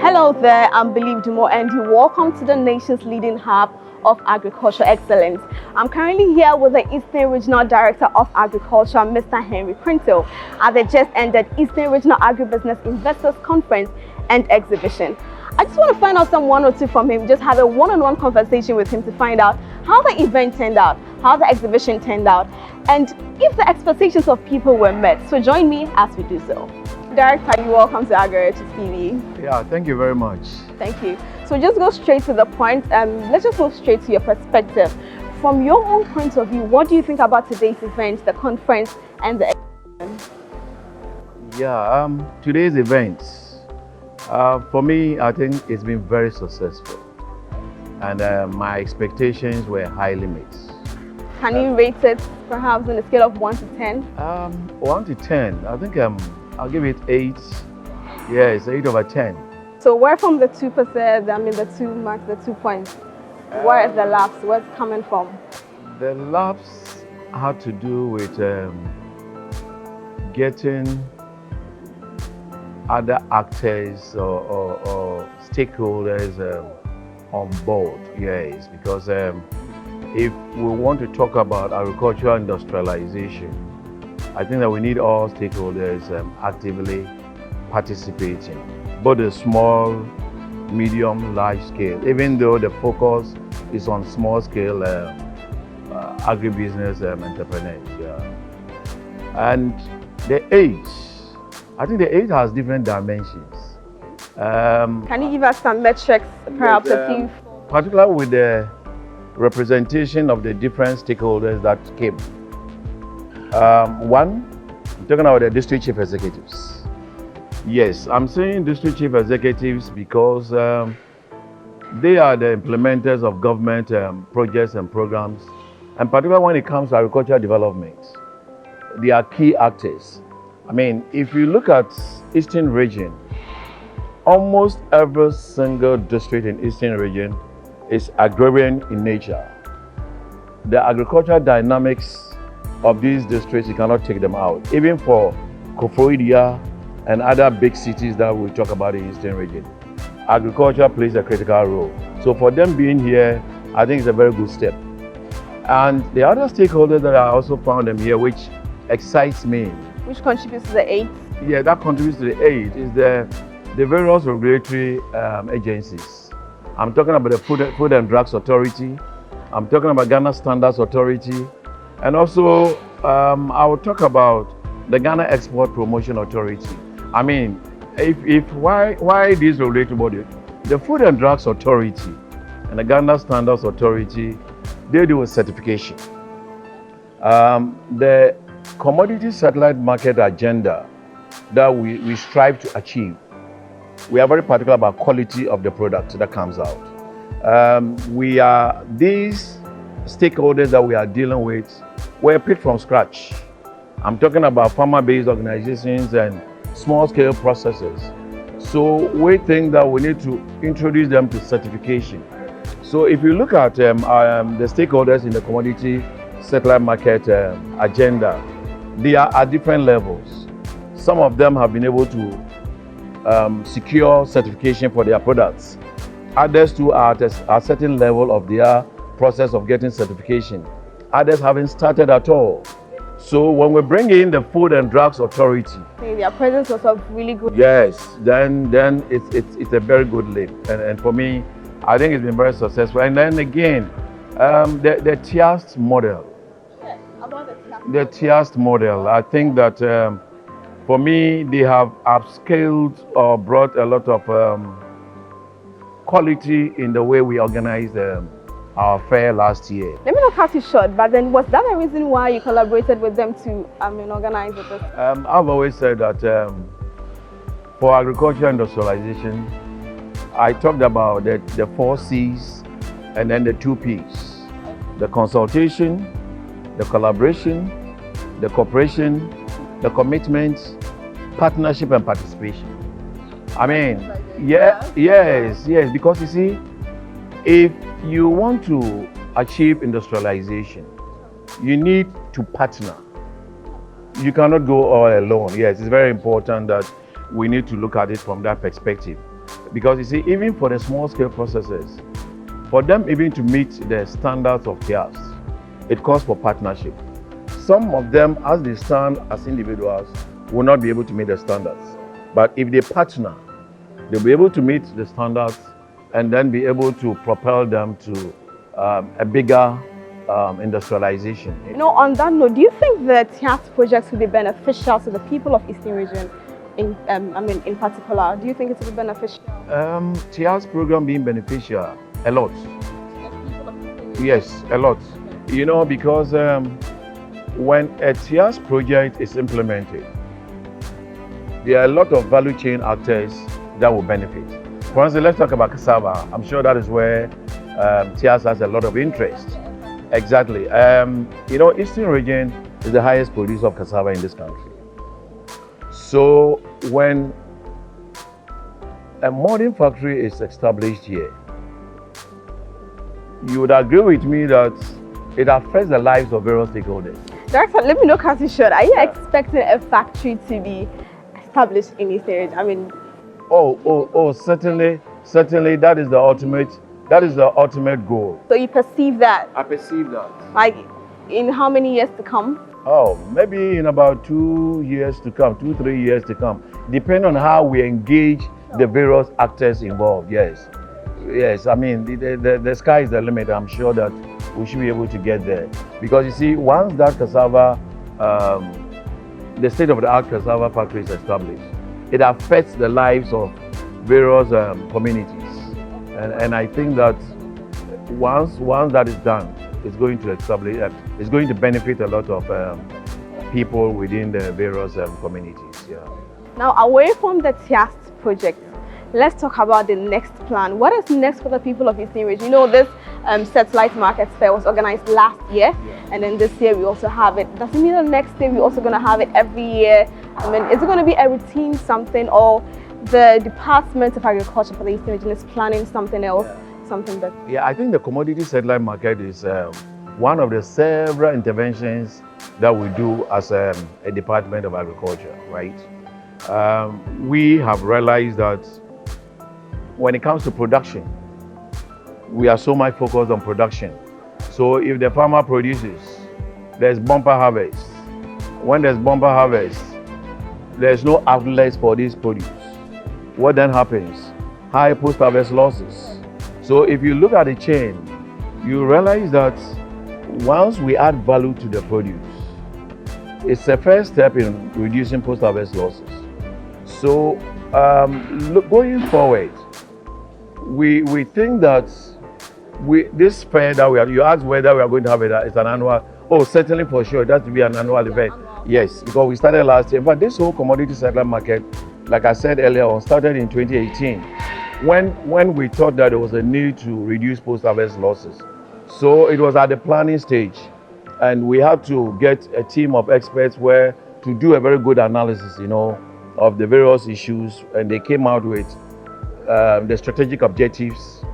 Hello there, I'm Believed More and welcome to the nation's leading hub of agriculture excellence. I'm currently here with the Eastern Regional Director of Agriculture, Mr. Henry Crentsil, at the just ended Eastern Regional Agri-business Investors Conference and Exhibition. I just want to find out some one or two from him, just have a one-on-one conversation with him to find out how the event turned out, how the exhibition turned out, and if the expectations of people were met. So join me as we do so. Director, you're welcome to Agri-business TV. Yeah, thank you very much. Thank you. So just go straight to the point. Let's just move straight to your perspective. From your own point of view, what do you think about today's event, the conference, and the exhibition? Yeah, today's event, for me, I think it's been very successful. And my expectations were highly met. Can you rate it perhaps on a scale of 1 to 10? 1 to 10, I think I'll give it 8. Yes, 8 over 10. So where from the 2%, the 2 marks, the 2 points, where is the lapse? Where's it coming from? The lapse had to do with getting other actors or stakeholders on board. Yes, because if we want to talk about agricultural industrialization, I think that we need all stakeholders actively participating, both the small, medium, large scale, even though the focus is on small scale agribusiness entrepreneurs. Yeah. And the age, I think the age has different dimensions. Can you give us some metrics, perhaps a few? Particularly with the representation of the different stakeholders that came. One, I'm talking about the district chief executives. Yes, I'm saying district chief executives because they are the implementers of government projects and programs, and particularly when it comes to agricultural development, they are key actors. I mean, if you look at Eastern region, almost every single district in Eastern region is agrarian in nature. The agricultural dynamics of these districts, you cannot take them out. Even for Kofoidia and other big cities that we talk about in the Eastern region, agriculture plays a critical role. So for them being here, I think it's a very good step. And the other stakeholders that I also found them here, which excites me. Which contributes to the 8? Yeah, that contributes to the 8 is the various regulatory agencies. I'm talking about the Food and Drugs Authority. I'm talking about Ghana Standards Authority. And also, I will talk about the Ghana Export Promotion Authority. I mean, why these regulatory bodies? The Food and Drugs Authority and the Ghana Standards Authority, they do a certification. The commodity satellite market agenda that we strive to achieve, we are very particular about quality of the product that comes out. These stakeholders that we are dealing with were picked from scratch. I'm talking about farmer-based organizations and small-scale processors. So we think that we need to introduce them to certification. So if you look at the stakeholders in the commodity satellite market agenda, they are at different levels. Some of them have been able to secure certification for their products. Others too are at a certain level of their process of getting certification. Others haven't started at all. So when we bring in the Food and Drugs Authority, their presence was really good. Yes, then it's a very good leap. And for me, I think it's been very successful. And then again, the TIAST model. Yes, about the TIAST model. I think that for me, they have upscaled or brought a lot of quality in the way we organize our fair last year. Let me not cut you short, but then was that the reason why you collaborated with them to organize this? I've always said that for agricultural industrialization, I talked about the 4 C's and then the 2 P's. The consultation, the collaboration, the cooperation, the commitment, partnership and participation. I mean, yes, because you see, if you want to achieve industrialization, you need to partner. You cannot go all alone. Yes, it's very important that we need to look at it from that perspective. Because you see, even for the small scale processors, for them even to meet the standards of TIAS, it calls for partnership. Some of them, as they stand as individuals, will not be able to meet the standards. But if they partner, they'll be able to meet the standards and then be able to propel them to a bigger industrialization. You know, on that note, do you think that TIAS projects will be beneficial to the people of Eastern Region? In particular, do you think it will be beneficial? TIAS program being beneficial, a lot. Yes, a lot. You know, because when a TIAS project is implemented, there are a lot of value chain actors that will benefit. For instance, let's talk about cassava. I'm sure that is where TIAS has a lot of interest. Exactly. You know, Eastern Region is the highest producer of cassava in this country. So when a modern factory is established here, you would agree with me that it affects the lives of various stakeholders. Director, let me know, Crentsil Jnr. Are you expecting a factory to be established in Eastern Region? I mean, certainly that is the ultimate goal. So you perceive that? I perceive that. Like, in how many years to come? Oh, maybe in about 2 years to come, 2-3 years to come, depending on how we engage the various actors involved. Yes, I mean, the sky is the limit. I'm sure that we should be able to get there. Because you see, once that cassava, the state-of-the-art cassava factory is established, it affects the lives of various communities. And I think that once that is done, it's going to establish, it's going to benefit a lot of people within the various communities. Yeah. Now, away from the TIAS project, let's talk about the next plan. What is next for the people of Eastern Region? You know, this satellite market fair was organized last year, and then this year we also have it. Does it mean that next year we're also going to have it every year? I mean, is it going to be a routine something, or the Department of Agriculture for the Eastern Region is planning something else? Something better? Yeah, I think the commodity satellite market is one of the several interventions that we do as a Department of Agriculture, right? We have realized that when it comes to production, we are so much focused on production. So if the farmer produces, there's bumper harvest. When there's bumper harvest, there's no outlets for this produce. What then happens? High post-harvest losses. So if you look at the chain, you realize that once we add value to the produce, it's the first step in reducing post-harvest losses. So going forward, we think that this fair that you asked whether we are going to have it's an annual. Oh, certainly for sure, it has to be an annual event. Yes, because we started last year. But this whole commodity satellite market, like I said earlier on, started in 2018. When we thought that there was a need to reduce post-harvest losses. So it was at the planning stage, and we had to get a team of experts to do a very good analysis, you know, of the various issues, and they came out with the strategic objectives,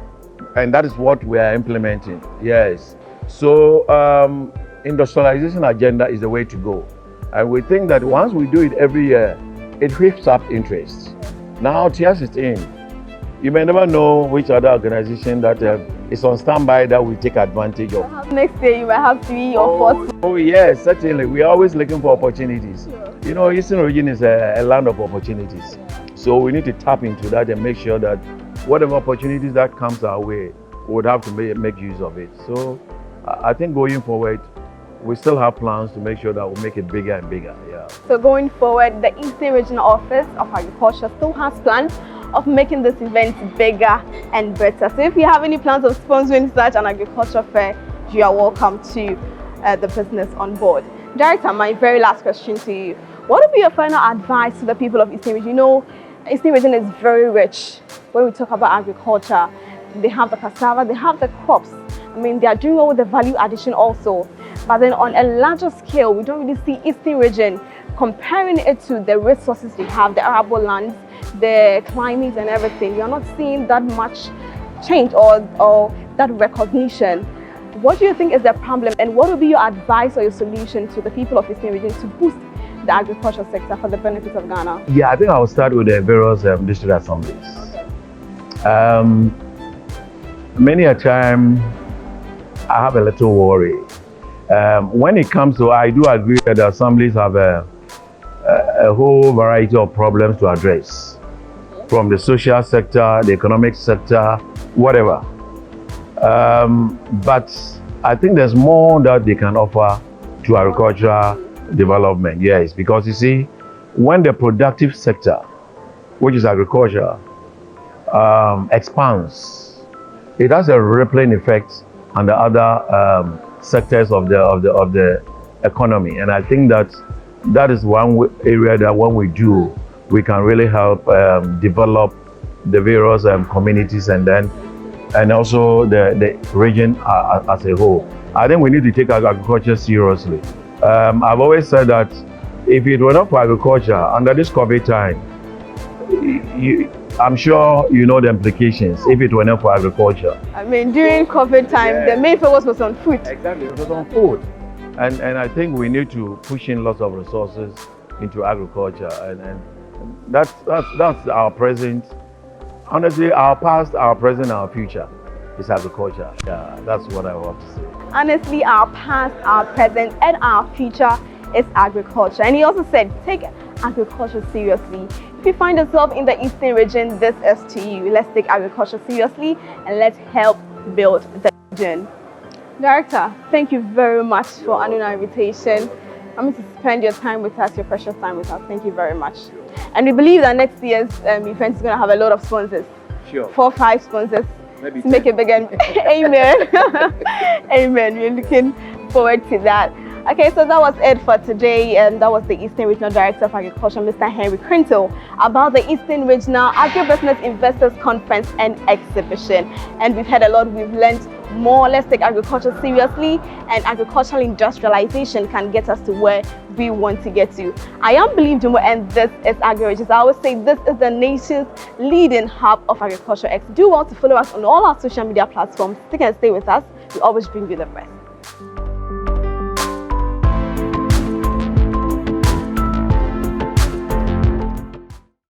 and that is what we are implementing. Yes. So industrialization agenda is the way to go, and we think that once we do it every year, it whips up interest. Now TIAS is in. You may never know which other organization that is on standby that will take advantage of. Next year you might have 3 or 4. Oh yes, certainly. We are always looking for opportunities. Sure. You know, Eastern Region is a land of opportunities. So we need to tap into that and make sure that whatever opportunities that comes our way, we would have to make use of it. So I think going forward, we still have plans to make sure that we make it bigger and bigger. Yeah. So going forward, the Eastern Regional Office of Agriculture still has plans of making this event bigger and better. So if you have any plans of sponsoring such an agriculture fair, you are welcome to the business on board. Director, my very last question to you. What would be your final advice to the people of Eastern Region? You know, Eastern Region is very rich when we talk about agriculture. They have the cassava, they have the crops. I mean, they are doing well with the value addition also. But then on a larger scale, we don't really see Eastern Region comparing it to the resources they have, the arable lands, the climate and everything. You're not seeing that much change or that recognition. What do you think is the problem, and what would be your advice or your solution to the people of Eastern Region to boost the agriculture sector for the benefit of Ghana? Yeah, I think I'll start with the various district assemblies. Many a time, I have a little worry. When it comes to, I do agree that the assemblies have a whole variety of problems to address, from the social sector, the economic sector, whatever. But I think there's more that they can offer to agricultural development, yes, because you see, when the productive sector, which is agriculture, expands, it has a rippling effect on the other sectors of the economy, and I think that is one area that when we do, we can really help develop the various communities and also the region as a whole. I think we need to take agriculture seriously. I've always said that if it were not for agriculture under this COVID time, I'm sure you know the implications if it were not for agriculture. I mean, during COVID time, the main focus was on food. Exactly, it was on food. And I think we need to push in lots of resources into agriculture. And that's our present. Honestly, our past, our present, our future is agriculture. Yeah, that's what I want to say. Honestly, our past, our present, and our future is agriculture. And he also said, take agriculture seriously. If you find yourself in the Eastern region, this is to you. Let's take agriculture seriously and let's help build the region. Director, thank you very much for honoring our invitation. I'm going to spend your time with us, your precious time with us. Thank you very much. And we believe that next year's event is going to have a lot of sponsors. Sure. 4 or 5 sponsors. Maybe to make it big and amen. Amen. We're looking forward to that. Okay, so that was it for today, and that was the Eastern Regional Director of Agriculture, Mr. Henry Crentsil, about the Eastern Regional Agri-business Investors Conference and Exhibition. And we've heard a lot, we've learned more. Let's take agriculture seriously, and agricultural industrialization can get us to where we want to get to. I am Believe Jnr, and this is Agri-business. I always say this is the nation's leading hub of agriculture. Do well to follow us on all our social media platforms. Stick and stay with us. We always bring you the best.